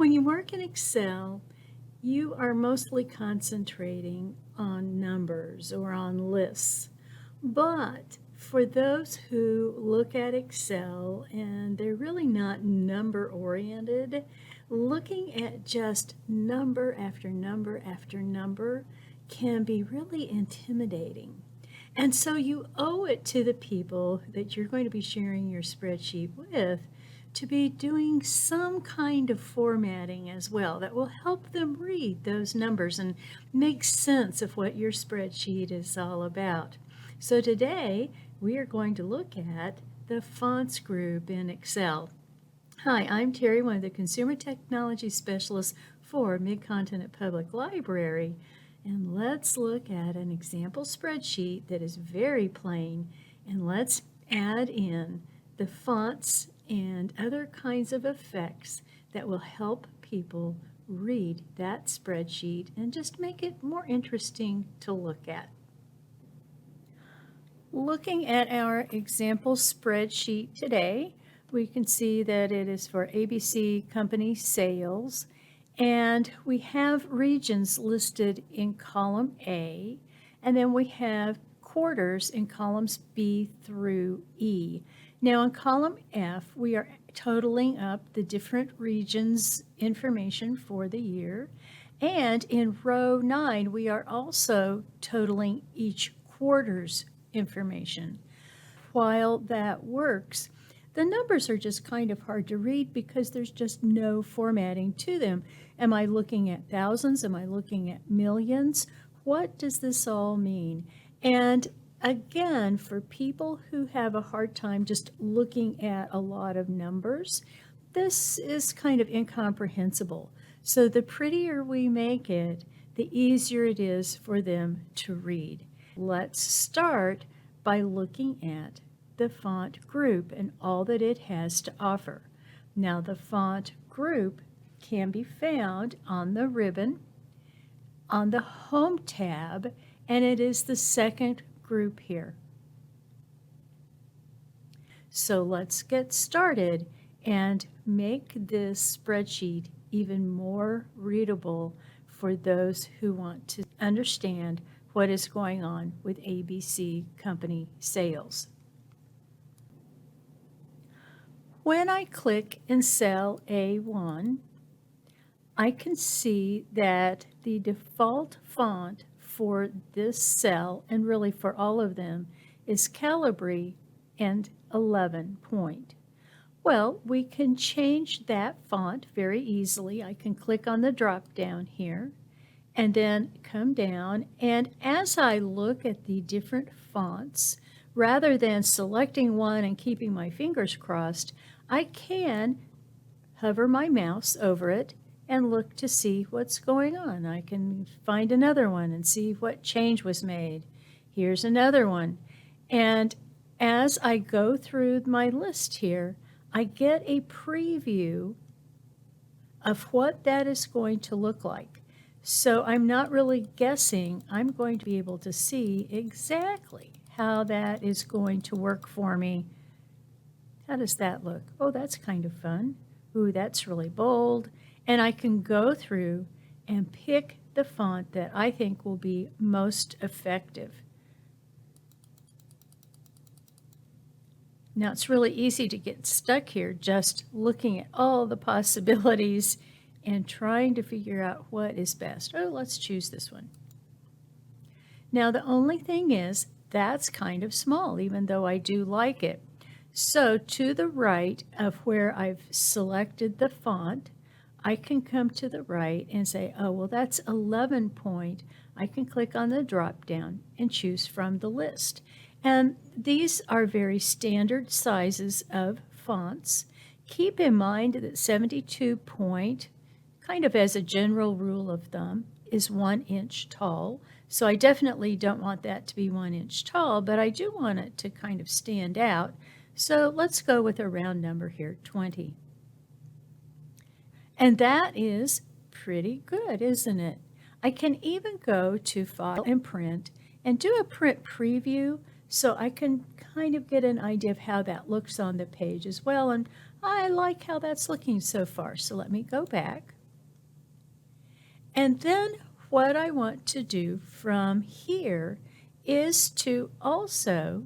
When you work in Excel, you are mostly concentrating on numbers or on lists. But for those who look at Excel and they're really not number oriented, looking at just number after number after number can be really intimidating. And so you owe it to the people that you're going to be sharing your spreadsheet with to be doing some kind of formatting as well that will help them read those numbers and make sense of what your spreadsheet is all about. So today we are going to look at the fonts group in Excel. Hi, I'm Terry, one of the Consumer Technology Specialists for Mid-Continent Public Library. And let's look at an example spreadsheet that is very plain, and let's add in the fonts and other kinds of effects that will help people read that spreadsheet and just make it more interesting to look at. Looking at our example spreadsheet today, we can see that it is for ABC Company Sales, and we have regions listed in column A, and then we have quarters in columns B through E. Now in column F, we are totaling up the different regions information for the year, and in row 9, we are also totaling each quarter's information. While that works, the numbers are just kind of hard to read because there's just no formatting to them. Am I looking at thousands? Am I looking at millions? What does this all mean? And again, for people who have a hard time just looking at a lot of numbers, this is kind of incomprehensible. So the prettier we make it, the easier it is for them to read. Let's start by looking at the font group and all that it has to offer. Now the font group can be found on the ribbon, on the Home tab, and it is the second group here. So let's get started and make this spreadsheet even more readable for those who want to understand what is going on with ABC Company Sales. When I click in cell A1, I can see that the default font for this cell, and really for all of them, is Calibri and 11 point. Well, we can change that font very easily. I can click on the drop down here and then come down, and as I look at the different fonts, rather than selecting one and keeping my fingers crossed, I can hover my mouse over it and look to see what's going on. I can find another one and see what change was made. Here's another one. And as I go through my list here, I get a preview of what that is going to look like. So I'm not really guessing. I'm going to be able to see exactly how that is going to work for me. How does that look? Oh, that's kind of fun. Ooh, that's really bold. And I can go through and pick the font that I think will be most effective. Now, it's really easy to get stuck here just looking at all the possibilities and trying to figure out what is best. Oh, let's choose this one. Now, the only thing is that's kind of small, even though I do like it. So to the right of where I've selected the font, I can come to the right and say, oh, well, that's 11 point. I can click on the drop down and choose from the list. And these are very standard sizes of fonts. Keep in mind that 72 point, kind of as a general rule of thumb, is 1 inch tall. So I definitely don't want that to be 1 inch tall, but I do want it to kind of stand out. So let's go with a round number here, 20. And that is pretty good, isn't it? I can even go to File and Print and do a print preview so I can kind of get an idea of how that looks on the page as well. And I like how that's looking so far. So let me go back. And then what I want to do from here is to also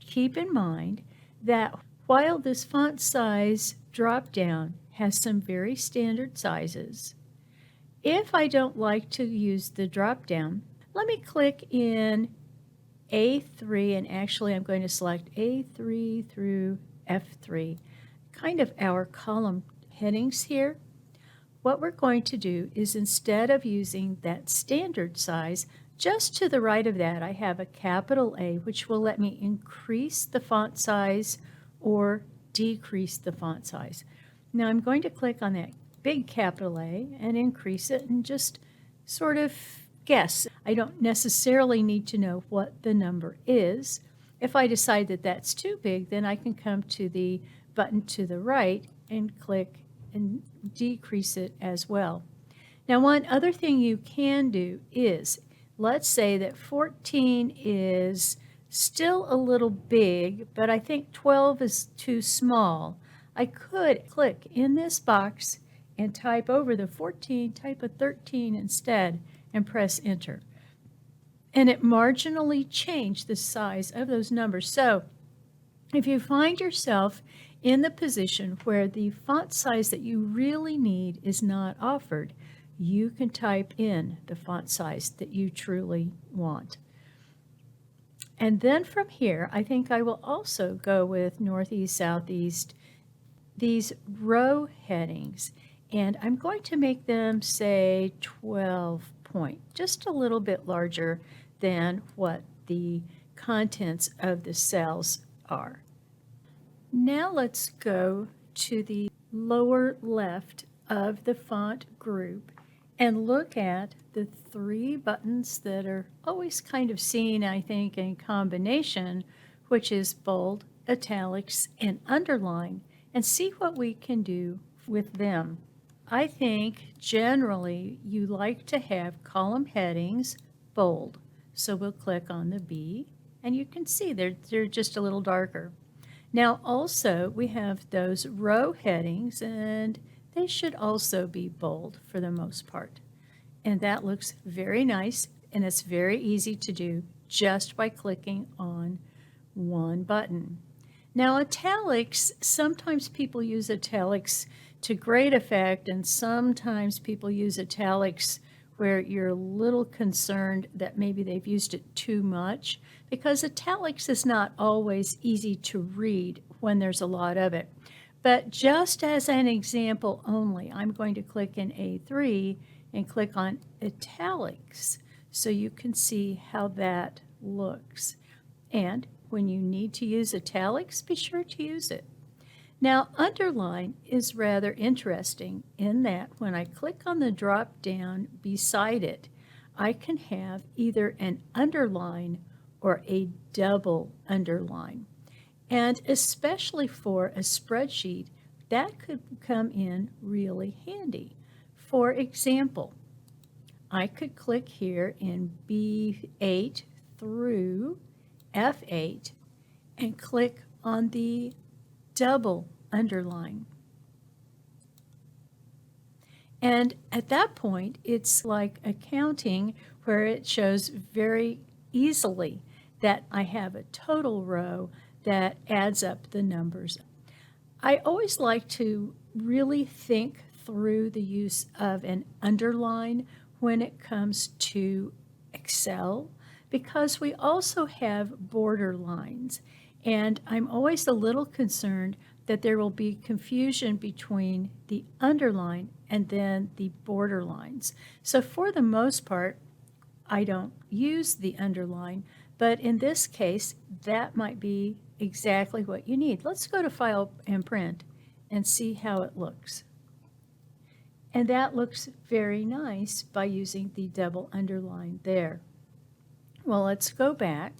keep in mind that while this font size drop down has some very standard sizes, if I don't like to use the drop down, let me click in A3, and actually I'm going to select A3 through F3, kind of our column headings here. What we're going to do is, instead of using that standard size, just to the right of that I have a capital A, which will let me increase the font size or decrease the font size. Now I'm going to click on that big capital A and increase it and just sort of guess. I don't necessarily need to know what the number is. If I decide that that's too big, then I can come to the button to the right and click and decrease it as well. Now, one other thing you can do is, let's say that 14 is still a little big, but I think 12 is too small. I could click in this box and type over the 14, type a 13 instead, and press enter. And it marginally changed the size of those numbers. So if you find yourself in the position where the font size that you really need is not offered, you can type in the font size that you truly want. And then from here, I think I will also go with Northeast, Southeast, these row headings, and I'm going to make them say 12 point, just a little bit larger than what the contents of the cells are. Now let's go to the lower left of the font group and look at the three buttons that are always kind of seen, I think, in combination, which is bold, italics, and underline, and see what we can do with them. I think generally you like to have column headings bold, so we'll click on the B, and you can see they're just a little darker. Now also we have those row headings, and they should also be bold for the most part. And that looks very nice, and it's very easy to do just by clicking on one button. Now italics, sometimes people use italics to great effect, and sometimes people use italics where you're a little concerned that maybe they've used it too much, because italics is not always easy to read when there's a lot of it. But just as an example only, I'm going to click in A3 and click on italics so you can see how that looks. And when you need to use italics, be sure to use it. Now, underline is rather interesting in that when I click on the drop down beside it, I can have either an underline or a double underline. And especially for a spreadsheet, that could come in really handy. For example, I could click here in B8 through F8 and click on the double underline. And at that point, it's like accounting, where it shows very easily that I have a total row that adds up the numbers. I always like to really think through the use of an underline when it comes to Excel, because we also have border lines. And I'm always a little concerned that there will be confusion between the underline and then the border lines. So for the most part, I don't use the underline, but in this case, that might be exactly what you need. Let's go to File and Print and see how it looks. And that looks very nice by using the double underline there. Well, let's go back.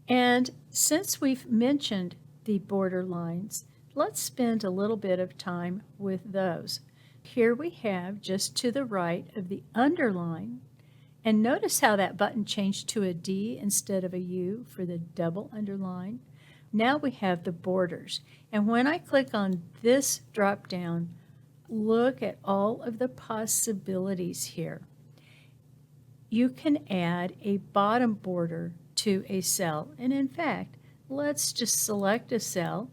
And since we've mentioned the border lines, let's spend a little bit of time with those. Here we have, just to the right of the underline, and notice how that button changed to a D instead of a U for the double underline. Now we have the borders. And when I click on this drop down, look at all of the possibilities here. You can add a bottom border to a cell. And in fact, let's just select a cell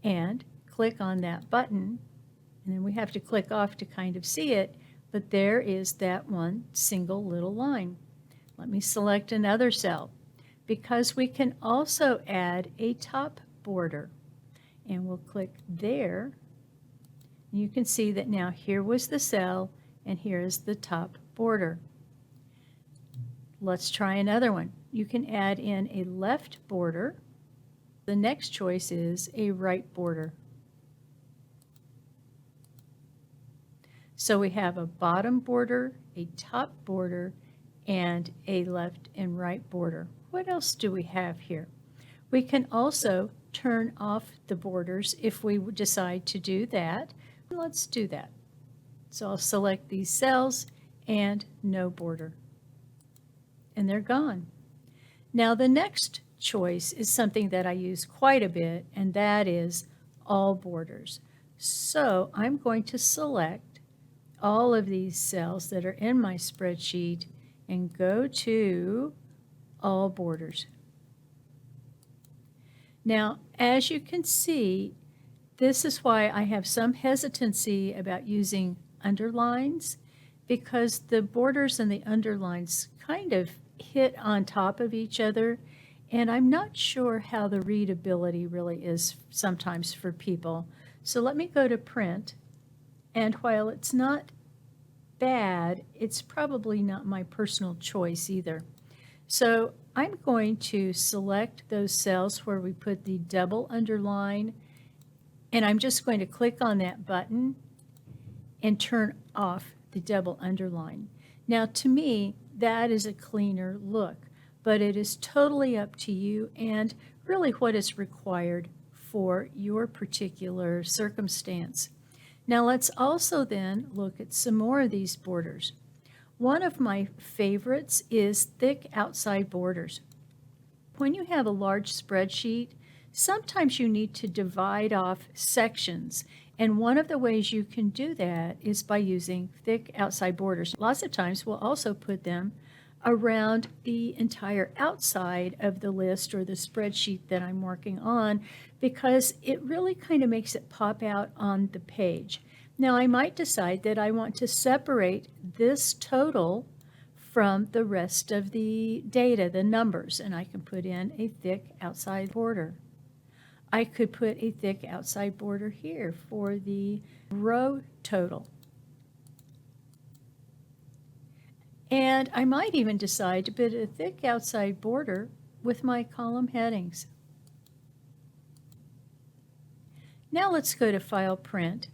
and click on that button. And then we have to click off to kind of see it, but there is that one single little line. Let me select another cell because we can also add a top border. And we'll click there. You can see that now here was the cell and here is the top border. Let's try another one. You can add in a left border. The next choice is a right border. So we have a bottom border, a top border, and a left and right border. What else do we have here? We can also turn off the borders if we decide to do that. Let's do that. So I'll select these cells and no border. And they're gone. Now the next choice is something that I use quite a bit, and that is all borders. So I'm going to select all of these cells that are in my spreadsheet and go to all borders. Now, as you can see, this is why I have some hesitancy about using underlines, because the borders and the underlines kind of hit on top of each other, and I'm not sure how the readability really is sometimes for people. So let me go to print, and while it's not bad, it's probably not my personal choice either. So I'm going to select those cells where we put the double underline, and I'm just going to click on that button and turn off the double underline. Now to me, that is a cleaner look, but it is totally up to you and really what is required for your particular circumstance. Now let's also then look at some more of these borders. One of my favorites is thick outside borders. When you have a large spreadsheet, sometimes you need to divide off sections, and one of the ways you can do that is by using thick outside borders. Lots of times we'll also put them around the entire outside of the list or the spreadsheet that I'm working on, because it really kind of makes it pop out on the page. Now I might decide that I want to separate this total from the rest of the data, the numbers, and I can put in a thick outside border. I could put a thick outside border here for the row total. And I might even decide to put a thick outside border with my column headings. Now let's go to File, Print.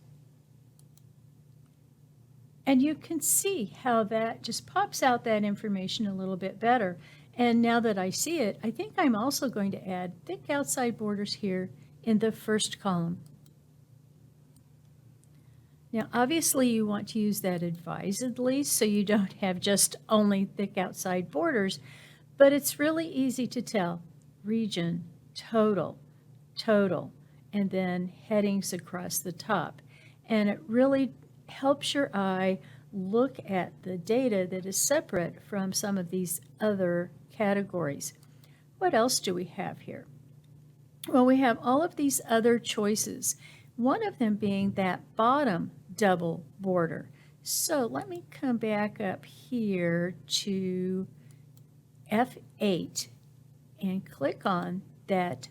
And you can see how that just pops out that information a little bit better. And now that I see it, I think I'm also going to add thick outside borders here in the first column. Now, obviously you want to use that advisedly so you don't have just only thick outside borders, but it's really easy to tell. Region, total, total, and then headings across the top. And it really helps your eye look at the data that is separate from some of these other categories. What else do we have here? Well, we have all of these other choices, one of them being that bottom double border. So let me come back up here to F8 and click on that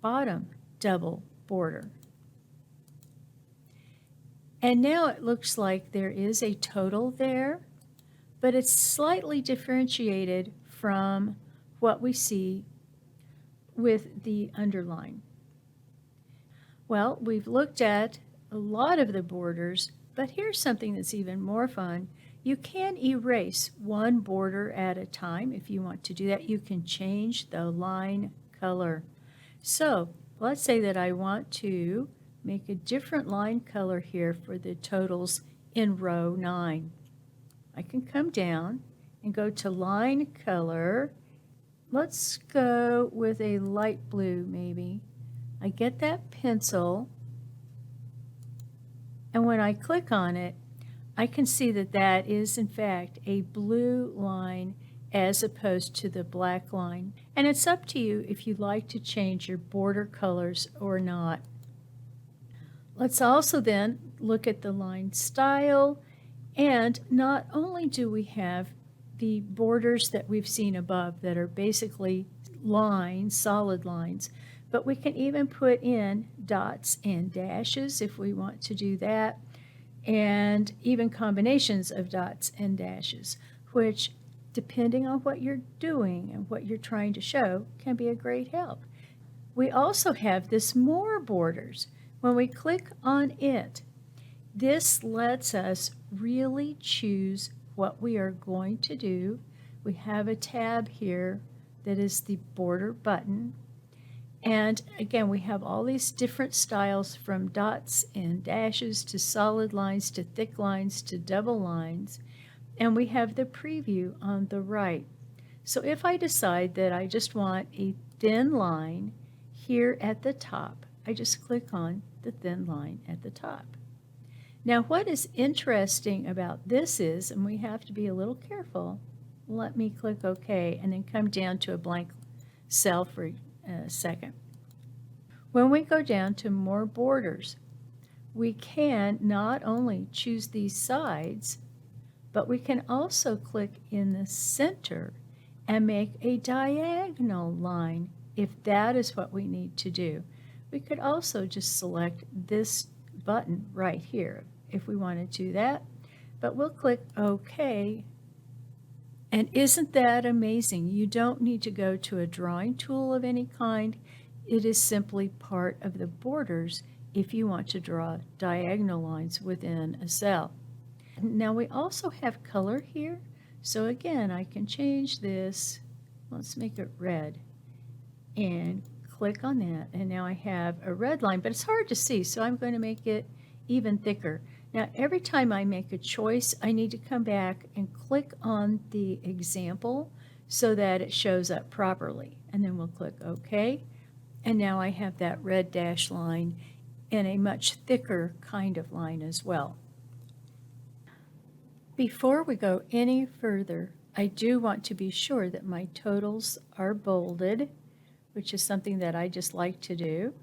bottom double border. And now it looks like there is a total there, but it's slightly differentiated from what we see with the underline. Well, we've looked at a lot of the borders, but here's something that's even more fun. You can erase one border at a time if you want to do that. You can change the line color. So let's say that I want to make a different line color here for the totals in row 9. I can come down and go to line color. Let's go with a light blue maybe. I get that pencil And when I click on it, I can see that that is in fact a blue line as opposed to the black line. And it's up to you if you'd like to change your border colors or not. Let's also then look at the line style, and not only do we have the borders that we've seen above that are basically lines, solid lines, but we can even put in dots and dashes if we want to do that, and even combinations of dots and dashes, which, depending on what you're doing and what you're trying to show, can be a great help. We also have this more borders. When we click on it, this lets us really choose what we are going to do. We have a tab here that is the border button. And again, we have all these different styles from dots and dashes to solid lines to thick lines to double lines. And we have the preview on the right. So if I decide that I just want a thin line here at the top, I just click on the thin line at the top. Now what is interesting about this is, and we have to be a little careful, let me click OK and then come down to a blank cell for a second. When we go down to more borders, we can not only choose these sides, but we can also click in the center and make a diagonal line if that is what we need to do. We could also just select this button right here if we want to do that, but we'll click OK. And isn't that amazing? You don't need to go to a drawing tool of any kind. It is simply part of the borders if you want to draw diagonal lines within a cell. Now we also have color here. So again, I can change this. Let's make it red and click on that. And now I have a red line, but it's hard to see, so I'm going to make it even thicker. Now every time I make a choice, I need to come back and click on the example so that it shows up properly. And then we'll click OK. And now I have that red dash line in a much thicker kind of line as well. Before we go any further, I do want to be sure that my totals are bolded, which is something that I just like to do.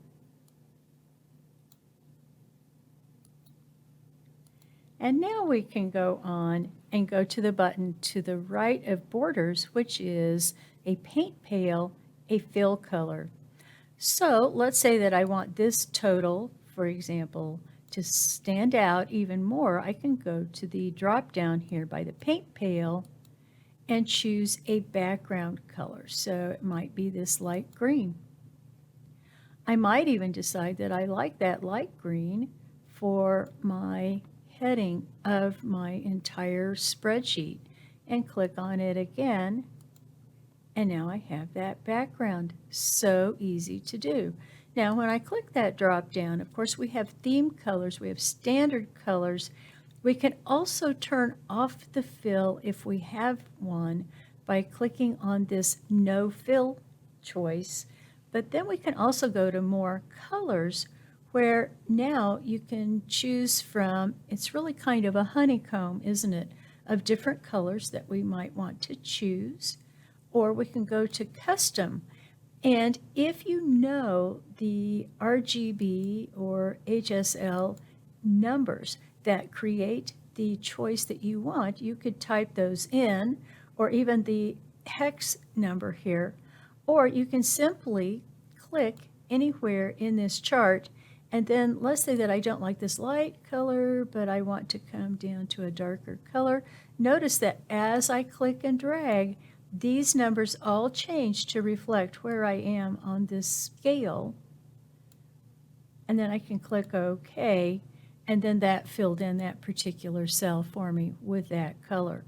And now we can go on and go to the button to the right of borders, which is a paint pale, a fill color. So let's say that I want this total, for example, to stand out even more. I can go to the drop down here by the paint pale and choose a background color. So it might be this light green. I might even decide that I like that light green for my heading of my entire spreadsheet and click on it again. And now I have that background. So easy to do. Now when I click that drop down, of course we have theme colors, we have standard colors. We can also turn off the fill if we have one by clicking on this no fill choice. But then we can also go to more colors where now you can choose from, it's really kind of a honeycomb, isn't it, of different colors that we might want to choose. Or we can go to custom. And if you know the RGB or HSL numbers that create the choice that you want, you could type those in, or even the hex number here, or you can simply click anywhere in this chart. And then let's say that I don't like this light color, but I want to come down to a darker color. Notice that as I click and drag, these numbers all change to reflect where I am on this scale. And then I can click OK, and then that filled in that particular cell for me with that color.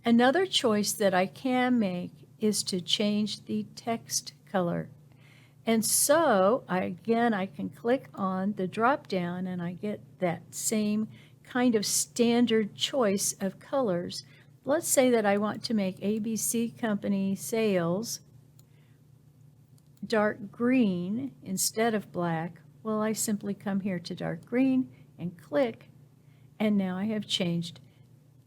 Another choice that I can make is to change the text color. And so, I can click on the drop down and I get that same kind of standard choice of colors. Let's say that I want to make ABC Company Sales dark green instead of black. Well, I simply come here to dark green and click, and now I have changed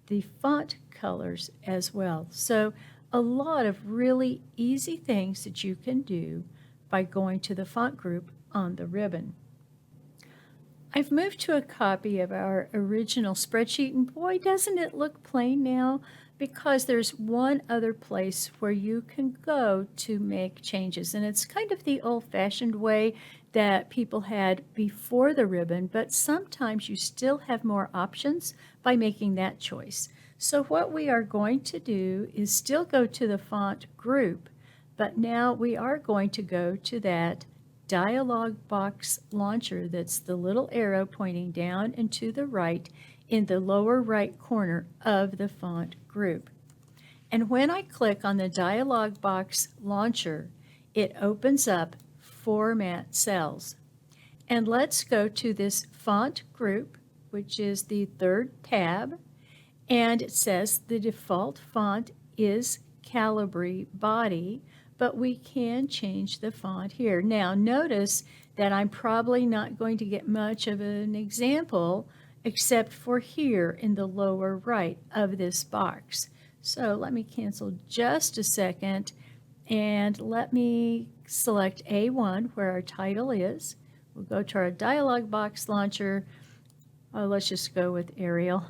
the font colors as well. So a lot of really easy things that you can do by going to the font group on the ribbon. I've moved to a copy of our original spreadsheet, and boy, doesn't it look plain now, because there's one other place where you can go to make changes, and it's kind of the old-fashioned way that people had before the ribbon, but sometimes you still have more options by making that choice. So what we are going to do is still go to the font group, but now we are going to go to that dialog box launcher that's the little arrow pointing down and to the right in the lower right corner of the font group. And when I click on the dialog box launcher, it opens up Format Cells. And let's go to this font group, which is the third tab, and it says the default font is Calibri Body, but we can change the font here. Now notice that I'm probably not going to get much of an example except for here in the lower right of this box. So let me cancel just a second and let me select A1 where our title is. We'll go to our dialog box launcher. Let's just go with Arial.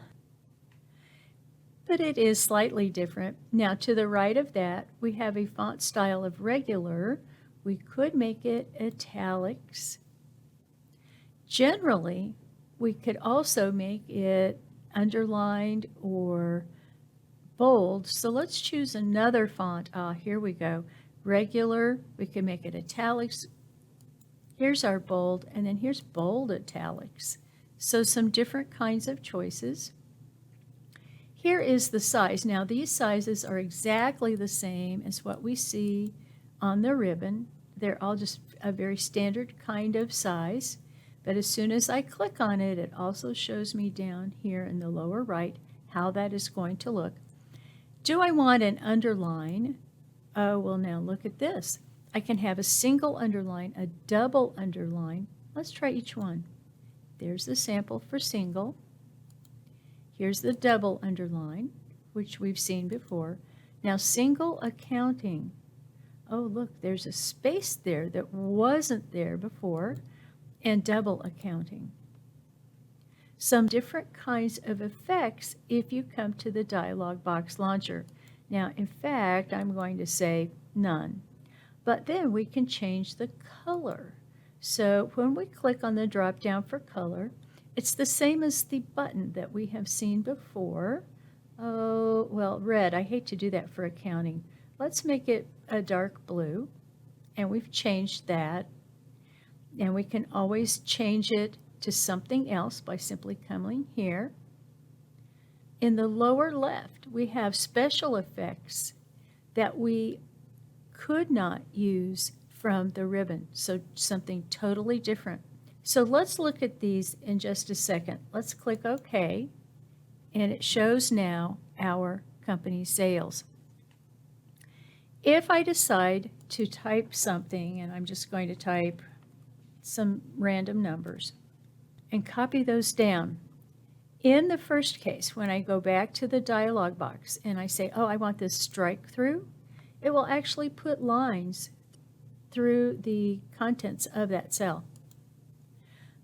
But it is slightly different. Now to the right of that, we have a font style of regular. We could make it italics. Generally, we could also make it underlined or bold. So let's choose another font. Here we go. Regular, we can make it italics. Here's our bold, and then here's bold italics. So some different kinds of choices. Here is the size. Now these sizes are exactly the same as what we see on the ribbon. They're all just a very standard kind of size. But as soon as I click on it, it also shows me down here in the lower right how that is going to look. Do I want an underline? Oh, well now look at this. I can have a single underline, a double underline. Let's try each one. There's the sample for single. Here's the double underline, which we've seen before. Now single accounting. Oh, look, there's a space there that wasn't there before, and double accounting. Some different kinds of effects if you come to the dialog box launcher. Now, in fact, I'm going to say none. But then we can change the color. So when we click on the drop down for color, it's the same as the button that we have seen before. Oh, well, red. I hate to do that for accounting. Let's make it a dark blue, and we've changed that. And we can always change it to something else by simply coming here. In the lower left, we have special effects that we could not use from the ribbon, so something totally different. So let's look at these in just a second. Let's click OK, and it shows now our company sales. If I decide to type something, and I'm just going to type some random numbers and copy those down, in the first case, when I go back to the dialog box and I say, oh, I want this strike through, it will actually put lines through the contents of that cell.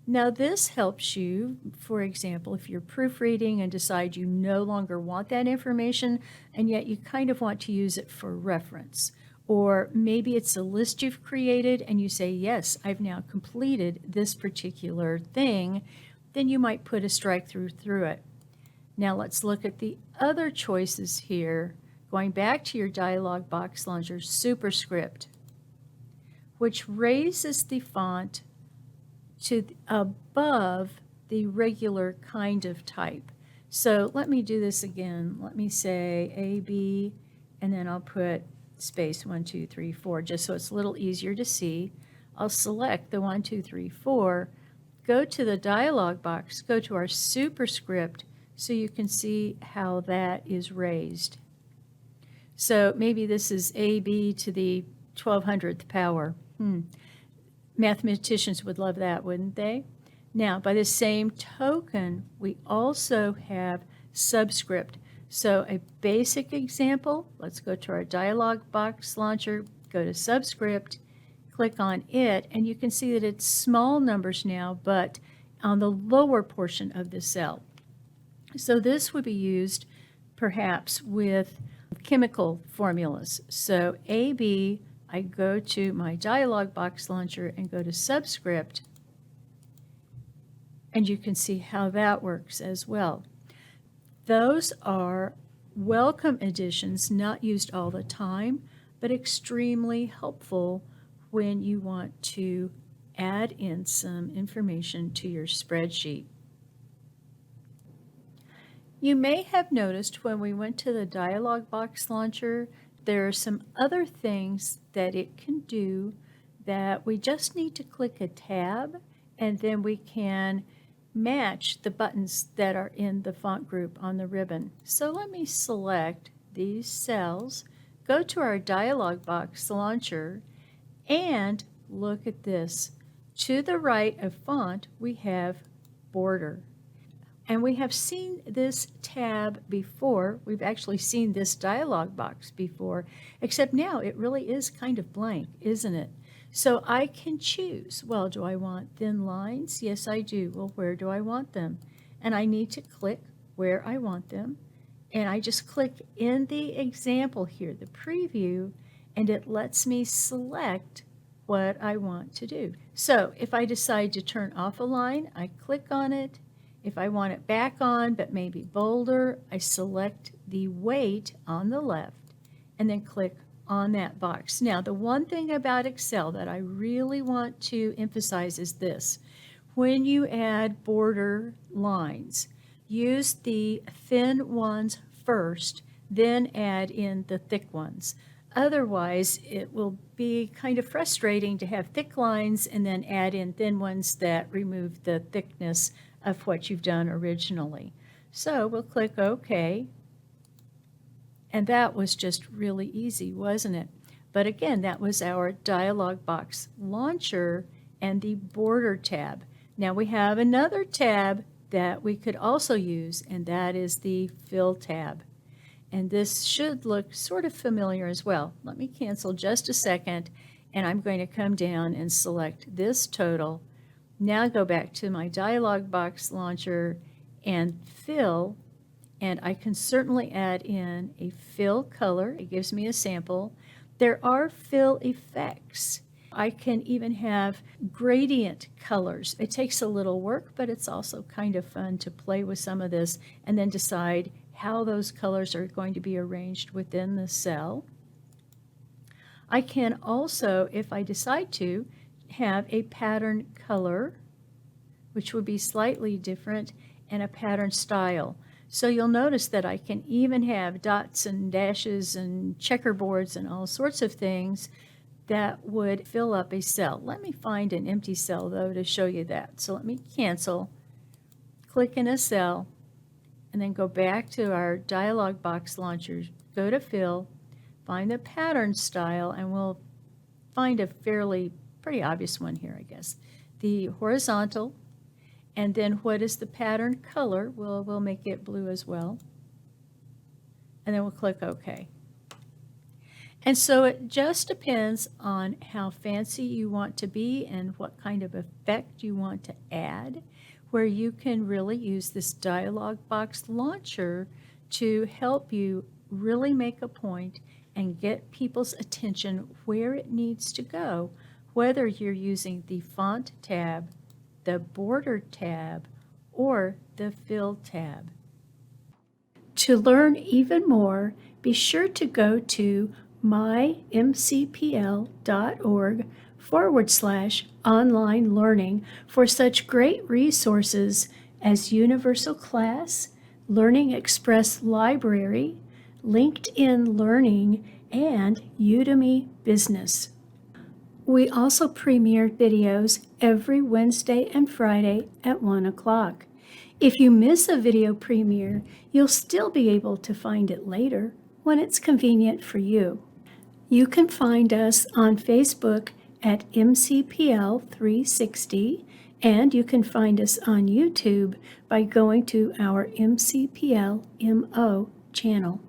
Now this helps you, for example, if you're proofreading and decide you no longer want that information and yet you kind of want to use it for reference. Or maybe it's a list you've created and you say, yes, I've now completed this particular thing, then you might put a strike through it. Now let's look at the other choices here. Going back to your dialog box launcher, superscript, which raises the font to above the regular kind of type. So let me do this again. Let me say AB, and then I'll put space 1, 2, 3, 4, just so it's a little easier to see. I'll select the 1, 2, 3, 4, go to the dialog box, go to our superscript, so you can see how that is raised. So maybe this is AB to the 1200th power. Mathematicians would love that, wouldn't they? Now, by the same token, we also have subscript. So a basic example, let's go to our dialog box launcher, go to subscript, click on it, and you can see that it's small numbers now, but on the lower portion of the cell. So this would be used perhaps with chemical formulas. So AB, I go to my dialog box launcher and go to subscript, and you can see how that works as well. Those are welcome additions, not used all the time, but extremely helpful when you want to add in some information to your spreadsheet. You may have noticed when we went to the dialog box launcher, there are some other things that it can do that we just need to click a tab, and then we can match the buttons that are in the font group on the ribbon. So let me select these cells, go to our dialog box launcher, and look at this. To the right of font, we have border. And we have seen this tab before. We've actually seen this dialog box before, except now it really is kind of blank, isn't it? So I can choose, well, do I want thin lines? Yes, I do. Well, where do I want them? And I need to click where I want them. And I just click in the example here, the preview, and it lets me select what I want to do. So if I decide to turn off a line, I click on it. If I want it back on, but maybe bolder, I select the weight on the left and then click on that box. Now, the one thing about Excel that I really want to emphasize is this. When you add border lines, use the thin ones first, then add in the thick ones. Otherwise, it will be kind of frustrating to have thick lines and then add in thin ones that remove the thickness of what you've done originally. So we'll click OK. And that was just really easy, wasn't it? But again, that was our dialog box launcher and the border tab. Now we have another tab that we could also use, and that is the fill tab. And this should look sort of familiar as well. Let me cancel just a second, and I'm going to come down and select this total. Now go back to my dialog box launcher and fill, and I can certainly add in a fill color. It gives me a sample. There are fill effects. I can even have gradient colors. It takes a little work, but it's also kind of fun to play with some of this and then decide how those colors are going to be arranged within the cell. I can also, if I decide to, have a pattern color, which would be slightly different, and a pattern style. So you'll notice that I can even have dots and dashes and checkerboards and all sorts of things that would fill up a cell. Let me find an empty cell, though, to show you that. So let me cancel, click in a cell, and then go back to our dialog box launcher, go to fill, find the pattern style, and we'll find a pretty obvious one here, I guess. The horizontal, and then what is the pattern color? We'll make it blue as well. And then we'll click OK. And so it just depends on how fancy you want to be and what kind of effect you want to add, where you can really use this dialog box launcher to help you really make a point and get people's attention where it needs to go, whether you're using the font tab, the border tab, or the fill tab. To learn even more, be sure to go to mymcpl.org/online learning for such great resources as Universal Class, Learning Express Library, LinkedIn Learning, and Udemy Business. We also premiere videos every Wednesday and Friday at 1 o'clock. If you miss a video premiere, you'll still be able to find it later when it's convenient for you. You can find us on Facebook at MCPL 360 And you can find us on YouTube by going to our MCPL MO channel.